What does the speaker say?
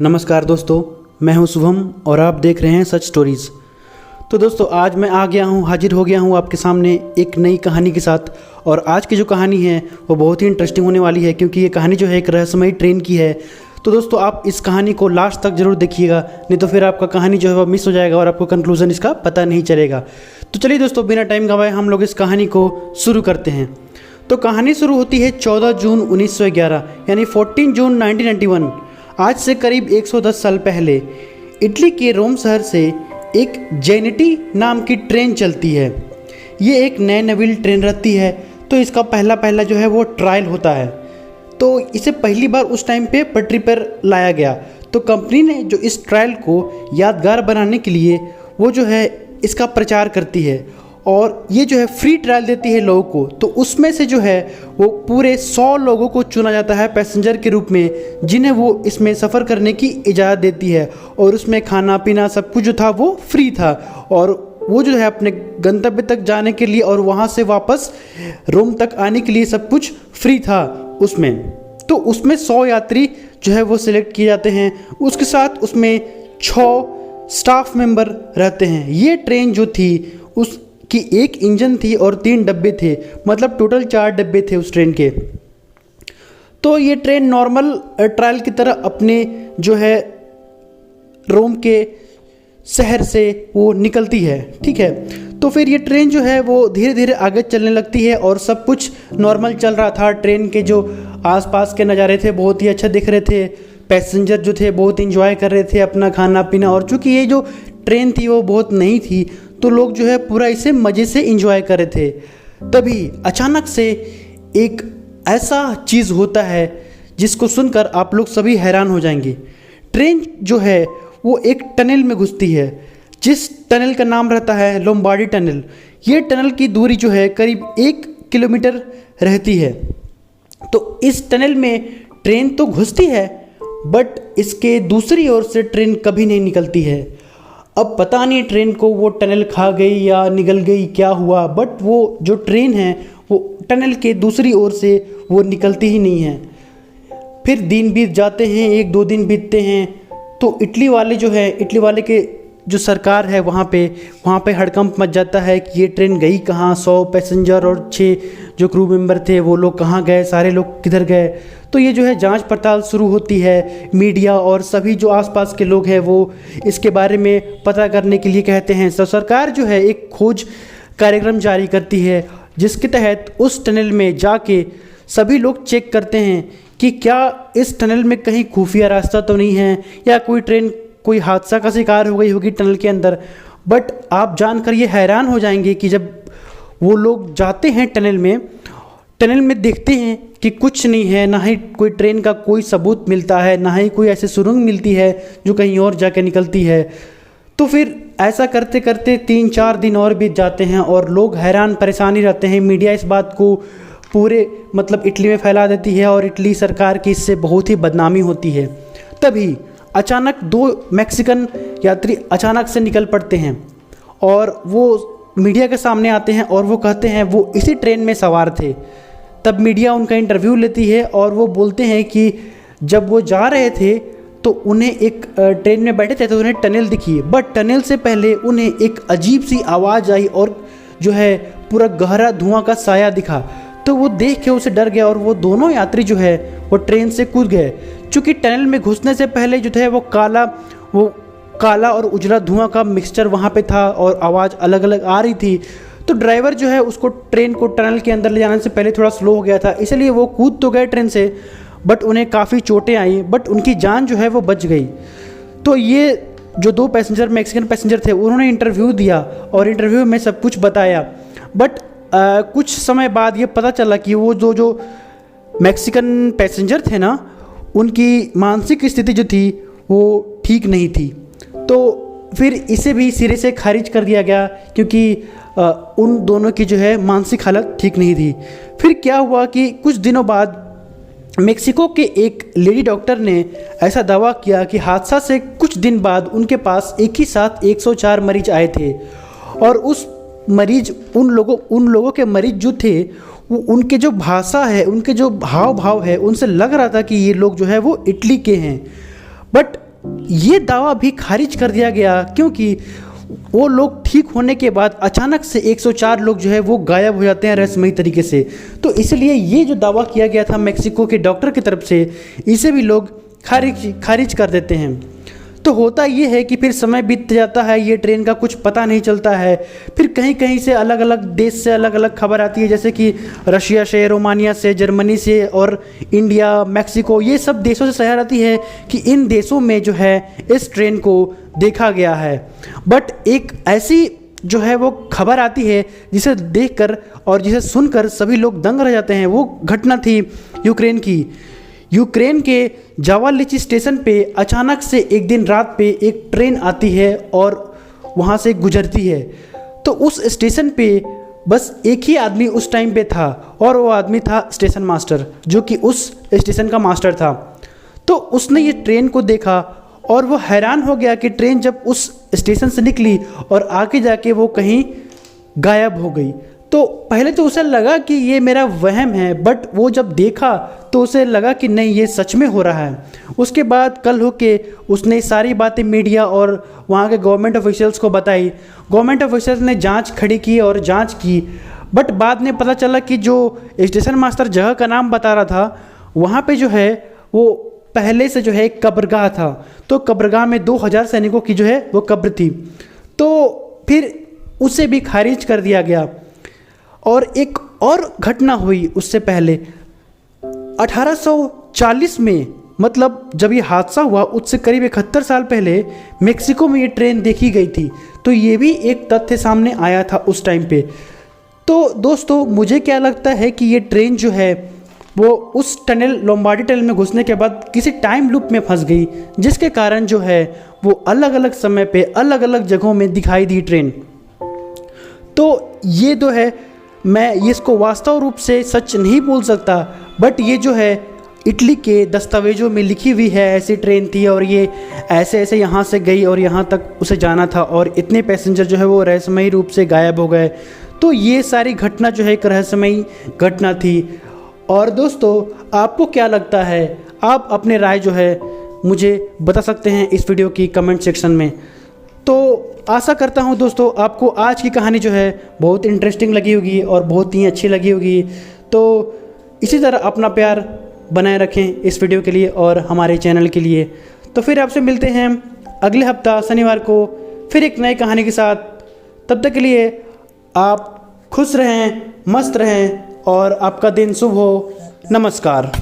नमस्कार दोस्तों, मैं हूं शुभम और आप देख रहे हैं सच स्टोरीज़। तो दोस्तों आज मैं आ गया हूं, हाजिर हो गया हूं आपके सामने एक नई कहानी के साथ। और आज की जो कहानी है वो बहुत ही इंटरेस्टिंग होने वाली है, क्योंकि ये कहानी जो है एक रहस्यमयी ट्रेन की है। तो दोस्तों आप इस कहानी को लास्ट तक ज़रूर देखिएगा, नहीं तो फिर आपका कहानी जो है वो मिस हो जाएगा और आपको कंक्लूजन इसका पता नहीं चलेगा। तो चलिए दोस्तों, बिना टाइम गंवाए हम लोग इस कहानी को शुरू करते हैं। तो कहानी शुरू होती है 14 जून 1911 यानी 14 जून 1991। आज से करीब 110 साल पहले इटली के रोम शहर से एक जेनेटी नाम की ट्रेन चलती है। ये एक नए नवील ट्रेन रहती है, तो इसका पहला जो है वो ट्रायल होता है। तो इसे पहली बार उस टाइम पे पटरी पर लाया गया। तो कंपनी ने जो इस ट्रायल को यादगार बनाने के लिए वो जो है इसका प्रचार करती है और ये जो है फ्री ट्रायल देती है लोगों को। तो उसमें से जो है वो पूरे 100 लोगों को चुना जाता है पैसेंजर के रूप में, जिन्हें वो इसमें सफ़र करने की इजाज़त देती है। और उसमें खाना पीना सब कुछ जो था वो फ्री था, और वो जो है अपने गंतव्य तक जाने के लिए और वहाँ से वापस रोम तक आने के लिए सब कुछ फ्री था उसमें। तो उसमें 100 यात्री जो है वो सिलेक्ट किए जाते हैं। उसके साथ उसमें 6 स्टाफ मेंबर रहते हैं। ये ट्रेन जो थी उसकी एक इंजन थी और 3 डब्बे थे, मतलब टोटल 4 डब्बे थे उस ट्रेन के। तो ये ट्रेन नॉर्मल ट्रायल की तरह अपने जो है रोम के शहर से वो निकलती है, ठीक है। तो फिर ये ट्रेन जो है वो धीरे धीरे आगे चलने लगती है और सब कुछ नॉर्मल चल रहा था। ट्रेन के जो आसपास के नज़ारे थे बहुत ही अच्छा दिख रहे थे। पैसेंजर जो थे बहुत इंजॉय कर रहे थे अपना खाना पीना, और चूँकि ये जो ट्रेन थी वो बहुत नई थी तो लोग जो है पूरा इसे मज़े से इंजॉय कर रहे थे। तभी अचानक से एक ऐसा चीज़ होता है जिसको सुनकर आप लोग सभी हैरान हो जाएंगे। ट्रेन जो है वो एक टनल में घुसती है, जिस टनल का नाम रहता है लोम्बार्डी टनल। ये टनल की दूरी जो है करीब 1 किलोमीटर रहती है। तो इस टनल में ट्रेन तो घुसती है, बट इसके दूसरी ओर से ट्रेन कभी नहीं निकलती है। अब पता नहीं ट्रेन को वो टनल खा गई या निगल गई, क्या हुआ, बट वो जो ट्रेन है वो टनल के दूसरी ओर से वो निकलती ही नहीं है। फिर दिन बीत जाते हैं, 1-2 दिन बीतते हैं। तो इटली वाले के जो सरकार है वहाँ पे हड़कंप मच जाता है कि ये ट्रेन गई कहाँ, 100 पैसेंजर और 6 जो क्रू मेंबर थे वो लोग कहाँ गए, सारे लोग किधर गए। तो ये जो है जांच पड़ताल शुरू होती है। मीडिया और सभी जो आसपास के लोग हैं वो इसके बारे में पता करने के लिए कहते हैं। तो सरकार जो है एक खोज कार्यक्रम जारी करती है, जिसके तहत उस टनल में जाके सभी लोग चेक करते हैं कि क्या इस टनल में कहीं खुफिया रास्ता तो नहीं है, या कोई ट्रेन कोई हादसा का शिकार हो गई होगी टनल के अंदर। बट आप जानकर ये हैरान हो जाएंगे कि जब वो लोग जाते हैं टनल में देखते हैं कि कुछ नहीं है, ना ही कोई ट्रेन का कोई सबूत मिलता है, ना ही कोई ऐसी सुरंग मिलती है जो कहीं और जाके निकलती है। तो फिर ऐसा करते करते 3-4 दिन और बीत जाते हैं और लोग हैरान परेशानी रहते हैं। मीडिया इस बात को पूरे इटली में फैला देती है और इटली सरकार की इससे बहुत ही बदनामी होती है। तभी अचानक 2 मैक्सिकन यात्री अचानक से निकल पड़ते हैं और वो मीडिया के सामने आते हैं और वो कहते हैं वो इसी ट्रेन में सवार थे। तब मीडिया उनका इंटरव्यू लेती है और वो बोलते हैं कि जब वो जा रहे थे तो उन्हें एक ट्रेन में बैठे थे तो उन्हें टनल दिखी, बट टनल से पहले उन्हें एक अजीब सी आवाज़ आई और जो है पूरा गहरा धुआं का साया दिखा। तो वो देख के उसे डर गया और वो दोनों यात्री जो है वो ट्रेन से कूद गए। चूँकि टनल में घुसने से पहले जो है वो काला और उजला धुआं का मिक्सचर वहाँ पे था और आवाज़ अलग अलग आ रही थी। तो ड्राइवर जो है उसको ट्रेन को टनल के अंदर ले जाने से पहले थोड़ा स्लो हो गया था, इसलिए वो कूद तो गए ट्रेन से, बट उन्हें काफ़ी चोटें आई, बट उनकी जान जो है वो बच गई। तो ये जो 2 मैक्सिकन पैसेंजर थे उन्होंने इंटरव्यू दिया और इंटरव्यू में सब कुछ बताया। बट कुछ समय बाद ये पता चला कि वो जो मैक्सिकन पैसेंजर थे ना, उनकी मानसिक स्थिति जो थी वो ठीक नहीं थी। तो फिर इसे भी सिरे से खारिज कर दिया गया, क्योंकि उन दोनों की जो है मानसिक हालत ठीक नहीं थी। फिर क्या हुआ कि कुछ दिनों बाद मेक्सिको के एक लेडी डॉक्टर ने ऐसा दावा किया कि हादसा से कुछ दिन बाद उनके पास एक ही साथ 104 मरीज आए थे, और उन लोगों के मरीज जो थे वो उनके जो भाषा है, उनके जो हाव भाव है, उनसे लग रहा था कि ये लोग जो है वो इटली के हैं। बट ये दावा भी खारिज कर दिया गया, क्योंकि वो लोग ठीक होने के बाद अचानक से 104 लोग जो है वो गायब हो जाते हैं रहस्यमयी तरीके से। तो इसलिए ये जो दावा किया गया था मेक्सिको के डॉक्टर की तरफ से, इसे भी लोग खारिज कर देते हैं। तो होता ये है कि फिर समय बीत जाता है, ये ट्रेन का कुछ पता नहीं चलता है। फिर कहीं कहीं से अलग अलग देश से अलग अलग खबर आती है, जैसे कि रशिया से, रोमानिया से, जर्मनी से और इंडिया, मैक्सिको, ये सब देशों से खबर आती है कि इन देशों में जो है इस ट्रेन को देखा गया है। बट एक ऐसी जो है वो खबर आती है जिसे देखकर और जिसे सुनकर सभी लोग दंग रह जाते हैं। वो घटना थी यूक्रेन की। यूक्रेन के जावालिची स्टेशन पे अचानक से एक दिन रात पे एक ट्रेन आती है और वहाँ से गुजरती है। तो उस स्टेशन पे बस एक ही आदमी उस टाइम पे था और वो आदमी था स्टेशन मास्टर, जो कि उस स्टेशन का मास्टर था। तो उसने ये ट्रेन को देखा और वो हैरान हो गया कि ट्रेन जब उस स्टेशन से निकली और आगे जाके वो कहीं गायब हो गई। तो पहले तो उसे लगा कि ये मेरा वहम है, बट वो जब देखा तो उसे लगा कि नहीं, ये सच में हो रहा है। उसके बाद कल होके उसने सारी बातें मीडिया और वहाँ के गवर्नमेंट ऑफिशियल्स को बताई। गवर्नमेंट ऑफिशियल्स ने जांच खड़ी की और जांच की, बट बाद में पता चला कि जो स्टेशन मास्टर जगह का नाम बता रहा था, वहाँ पे जो है वो पहले से जो है एक कब्रगाह था। तो कब्रगाह में 2000 सैनिकों की जो है वो कब्र थी। तो फिर उसे भी खारिज कर दिया गया। और एक और घटना हुई उससे पहले 1840 में, मतलब जब ये हादसा हुआ उससे करीब 71 साल पहले मेक्सिको में ये ट्रेन देखी गई थी। तो ये भी एक तथ्य सामने आया था उस टाइम पे। तो दोस्तों, मुझे क्या लगता है कि ये ट्रेन जो है वो उस टनल, लोम्बार्डी टनल में घुसने के बाद किसी टाइम लूप में फंस गई, जिसके कारण जो है वो अलग अलग समय पे अलग अलग जगहों में दिखाई दी ट्रेन। तो ये जो है, मैं ये इसको वास्तव रूप से सच नहीं बोल सकता, बट ये जो है इटली के दस्तावेजों में लिखी हुई है, ऐसी ट्रेन थी और ये ऐसे ऐसे यहाँ से गई और यहाँ तक उसे जाना था और इतने पैसेंजर जो है वो रहस्यमयी रूप से गायब हो गए। तो ये सारी घटना जो है एक रहस्यमयी घटना थी। और दोस्तों, आपको क्या लगता है? आप अपने राय जो है मुझे बता सकते हैं इस वीडियो की कमेंट सेक्शन में। तो आशा करता हूँ दोस्तों आपको आज की कहानी जो है बहुत इंटरेस्टिंग लगी होगी और बहुत ही अच्छी लगी होगी। तो इसी तरह अपना प्यार बनाए रखें इस वीडियो के लिए और हमारे चैनल के लिए। तो फिर आपसे मिलते हैं अगले हफ्ता शनिवार को फिर एक नई कहानी के साथ। तब तक के लिए आप खुश रहें, मस्त रहें और आपका दिन शुभ हो। नमस्कार।